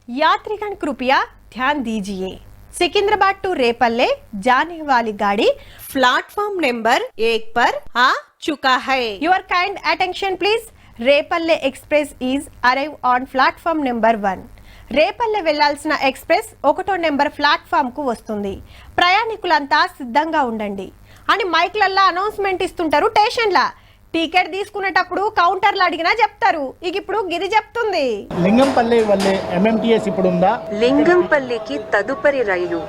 यात्रीगण कृपया ध्यान दीजिए। सिकंदराबाद टू रेपल्ले जाने वाली गाड़ी प्लेटफॉर्म नंबर 1 पर आ चुका है। Your kind attention please. Repalle express is arrive on platform number 1। Repalle వెళ్లాల్సిన ఎక్స్ప్రెస్ 1వ నెంబర్ ప్లాట్ఫామ్ కు వస్తుంది. ప్రయాణికులంతా సిద్ధంగా ఉండండి అని మైక్లల్లా అనౌన్స్మెంట్ ఇస్తుంటారు స్టేషన్ల. టికెట్ తీసుకునేటప్పుడు కౌంటర్లు అడిగినా చెప్తారు. ఇప్పుడు గిరి చెప్తుంది. లింగంపల్లి వల్లే ఎంఎంటీఎస్ ఇప్పుడు ఉందా? లింగంపల్లికి తదుపరి రైలు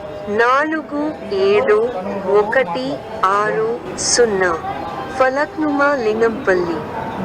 4716 ఫలక్నుమా లింగంపల్లి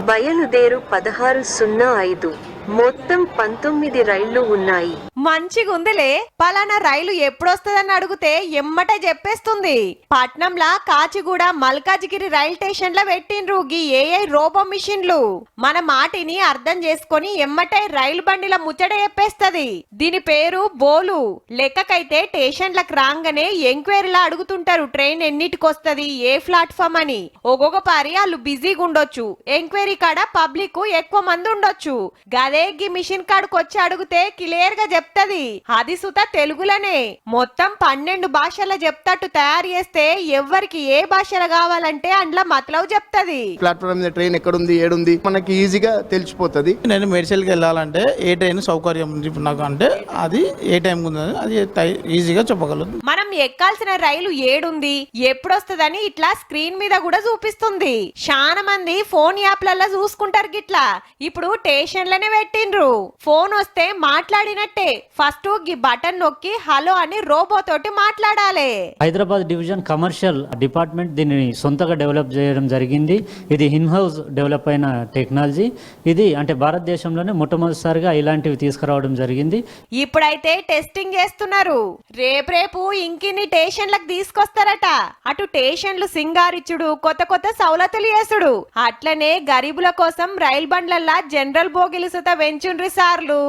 బయలుదేరు 16:05. మొత్తం 19 రైళ్లు ఉన్నాయి. మంచిగుందిలే. పలానా రైలు ఎప్పుడొస్తుందని అడిగితే ఎమ్మటే చెప్పేస్తుంది. పట్నంలా కాచిగూడ మల్కాజిగిరి రైల్ స్టేషన్ లో పెట్టిండ్రు గీ ఏఐ రోబో మిషన్లు. మన మాటిని అర్థం చేసుకొని ఎమ్మటే రైలు బండిల ముచ్చట చెప్పేస్తది. దీని పేరు బోలు. లెక్కకైతే స్టేషన్లకు రాగానే ఎంక్వైరీలా అడుగుతుంటారు ట్రైన్ ఎన్నిటికొస్తది, ఏ ప్లాట్ఫామ్ అని. ఒక్కొక్క పారి వాళ్ళు బిజీగా ఉండొచ్చు. ఎంక్వైరీ కాడ పబ్లిక్ ఎక్కువ మంది ఉండొచ్చు. గదే గీ మిషన్ కాడకు వచ్చి అడిగితే క్లియర్ గా చెప్తది. అది సుత తెలుగులోనే. మొత్తం 12 భాషల చెప్తట్టు తయారు చేస్తే ఎవరికి ఏ భాషలు కావాలంటే అందులో మతలవు చెప్తది. ప్లాట్ఫామ్ మీద ట్రైన్ ఎక్కడుంది, ఏడుంది మనకి ఈజీగా తెలిసిపోతుంది. నేను మేడ్చల్కి వెళ్ళాలంటే ఏ ట్రైన్ సౌకర్యం ఉంది నాకు అంటే అది ఏ టైం ఉంది అది ఈజీగా చెప్పగలదు. మనం ఎక్కాల్సిన రైలు ఏడుంది, ఎప్పుడొస్తుందని ఇట్లా స్క్రీన్ మీద కూడా చూపిస్తుంది. చాలా మంది ఫోన్ యాప్లలో చూసుకుంటారు గిట్లా. ఇప్పుడు స్టేషన్లనే పెట్టిండ్రు. ఫోన్ వస్తే మాట్లాడినట్టే ఫస్ట్ గి బటన్ నొక్కి హలో అని రోబో తోటి మాట్లాడాలి. హైదరాబాద్ డివిజన్ కమర్షియల్ డిపార్ట్మెంట్ దీనిని సొంతగా డెవలప్ చేయడం జరిగింది. ఇది ఇన్ హౌస్ డెవలప్ అయిన టెక్నాలజీ. ఇది అంటే భారతదేశంలోనే మొట్టమొదటిసారిగా ఇలాంటివి తీసుకురావడం జరిగింది. ఇప్పుడైతే టెస్టింగ్ చేస్తున్నారు. రేపు ఇంకిన్ని స్టేషన్లకు తీసుకొస్తారట. అటు స్టేషన్లు సింగారిచ్చుడు, కొత్త కొత్త సౌలతులు చేసుడు. అట్లనే గరీబుల కోసం రైలు బండ్లల్లా జనరల్ బోగిలు సుత వెంచుండ్రి సార్లు.